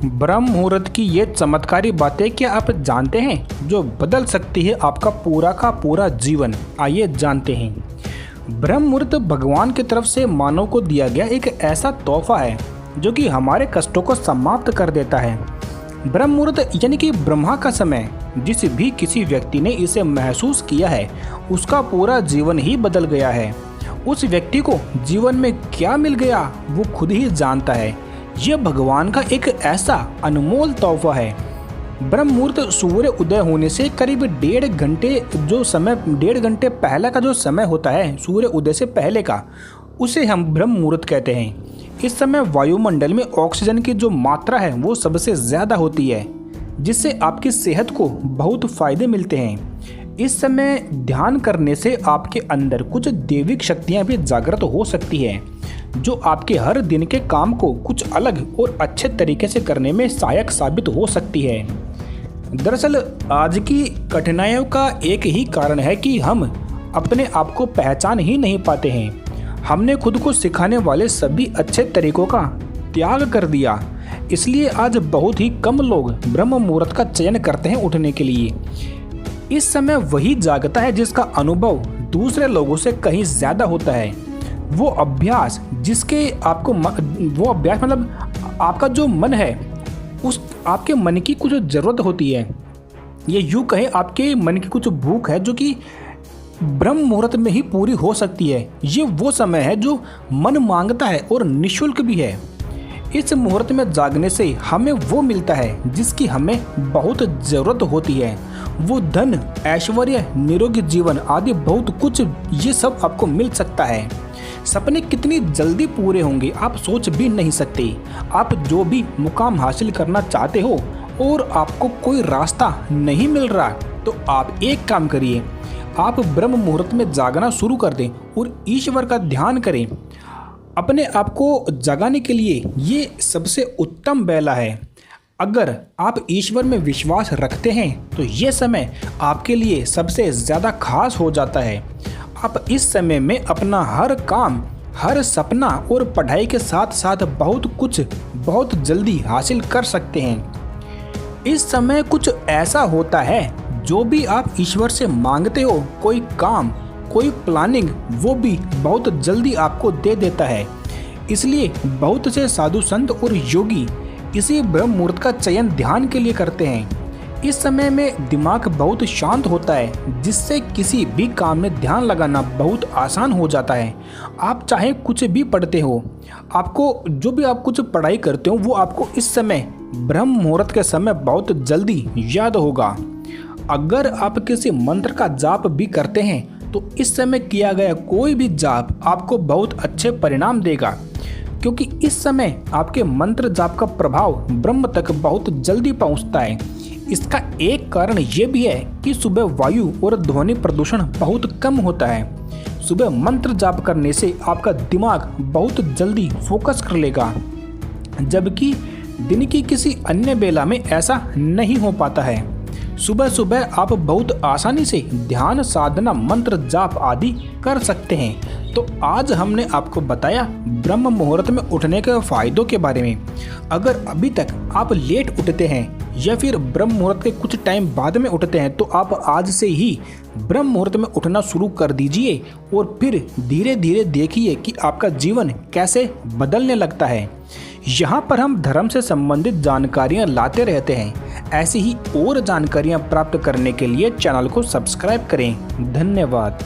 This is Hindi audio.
ब्रह्म मुहूर्त की ये चमत्कारी बातें क्या आप जानते हैं जो बदल सकती है आपका पूरा का पूरा जीवन। आइए जानते हैं। ब्रह्म मुहूर्त भगवान की तरफ से मानव को दिया गया एक ऐसा तोहफा है जो कि हमारे कष्टों को समाप्त कर देता है। ब्रह्म मुहूर्त यानी कि ब्रह्मा का समय, जिस भी किसी व्यक्ति ने इसे महसूस किया है उसका पूरा जीवन ही बदल गया है। उस व्यक्ति को जीवन में क्या मिल गया वो खुद ही जानता है। यह भगवान का एक ऐसा अनमोल तोहफा है। ब्रह्म मुहूर्त सूर्य उदय होने से करीब 1.5 घंटे पहले का जो समय होता है, सूर्य उदय से पहले का, उसे हम ब्रह्म मुहूर्त कहते हैं। इस समय वायुमंडल में ऑक्सीजन की जो मात्रा है वो सबसे ज़्यादा होती है, जिससे आपकी सेहत को बहुत फायदे मिलते हैं। इस समय ध्यान करने से आपके अंदर कुछ दैविक शक्तियाँ भी जागृत हो सकती है, जो आपके हर दिन के काम को कुछ अलग और अच्छे तरीके से करने में सहायक साबित हो सकती है। दरअसल आज की कठिनाइयों का एक ही कारण है कि हम अपने आप को पहचान ही नहीं पाते हैं। हमने खुद को सिखाने वाले सभी अच्छे तरीकों का त्याग कर दिया, इसलिए आज बहुत ही कम लोग ब्रह्म मुहूर्त का चयन करते हैं उठने के लिए। इस समय वही जागता है जिसका अनुभव दूसरे लोगों से कहीं ज़्यादा होता है। वो अभ्यास मतलब आपका जो मन है, उस आपके मन की कुछ ज़रूरत होती है। ये यूँ कहें आपके मन की कुछ भूख है जो कि ब्रह्म मुहूर्त में ही पूरी हो सकती है। ये वो समय है जो मन मांगता है और निःशुल्क भी है। इस मुहूर्त में जागने से हमें वो मिलता है जिसकी हमें बहुत ज़रूरत होती है। वो धन, ऐश्वर्य, निरोगी जीवन आदि बहुत कुछ, ये सब आपको मिल सकता है। सपने कितनी जल्दी पूरे होंगे आप सोच भी नहीं सकते। आप जो भी मुकाम हासिल करना चाहते हो और आपको कोई रास्ता नहीं मिल रहा, तो आप एक काम करिए, आप ब्रह्म मुहूर्त में जागना शुरू कर दें और ईश्वर का ध्यान करें। अपने आप को जगाने के लिए ये सबसे उत्तम बेला है। अगर आप ईश्वर में विश्वास रखते हैं तो ये समय आपके लिए सबसे ज़्यादा खास हो जाता है। आप इस समय में अपना हर काम, हर सपना और पढ़ाई के साथ साथ बहुत कुछ बहुत जल्दी हासिल कर सकते हैं। इस समय कुछ ऐसा होता है जो भी आप ईश्वर से मांगते हो, कोई काम, कोई प्लानिंग, वो भी बहुत जल्दी आपको दे देता है। इसलिए बहुत से साधु संत और योगी इसी ब्रह्म मुहूर्त का चयन ध्यान के लिए करते हैं। इस समय में दिमाग बहुत शांत होता है, जिससे किसी भी काम में ध्यान लगाना बहुत आसान हो जाता है। आप चाहे कुछ भी पढ़ते हो, आपको जो भी आप कुछ पढ़ाई करते हो वो आपको इस समय ब्रह्म मुहूर्त के समय बहुत जल्दी याद होगा। अगर आप किसी मंत्र का जाप भी करते हैं तो इस समय किया गया कोई भी जाप आपको बहुत अच्छे परिणाम देगा, क्योंकि इस समय आपके मंत्र जाप का प्रभाव ब्रह्म तक बहुत जल्दी पहुंचता है। इसका एक कारण ये भी है कि सुबह वायु और ध्वनि प्रदूषण बहुत कम होता है। सुबह मंत्र जाप करने से आपका दिमाग बहुत जल्दी फोकस कर लेगा, जबकि दिन की किसी अन्य बेला में ऐसा नहीं हो पाता है। सुबह सुबह आप बहुत आसानी से ध्यान, साधना, मंत्र जाप आदि कर सकते हैं। तो आज हमने आपको बताया ब्रह्म मुहूर्त में उठने के फायदों के बारे में। अगर अभी तक आप लेट उठते हैं या फिर ब्रह्म मुहूर्त के कुछ टाइम बाद में उठते हैं, तो आप आज से ही ब्रह्म मुहूर्त में उठना शुरू कर दीजिए और फिर धीरे धीरे देखिए कि आपका जीवन कैसे बदलने लगता है। यहाँ पर हम धर्म से संबंधित जानकारियाँ लाते रहते हैं। ऐसी ही और जानकारियाँ प्राप्त करने के लिए चैनल को सब्सक्राइब करें। धन्यवाद।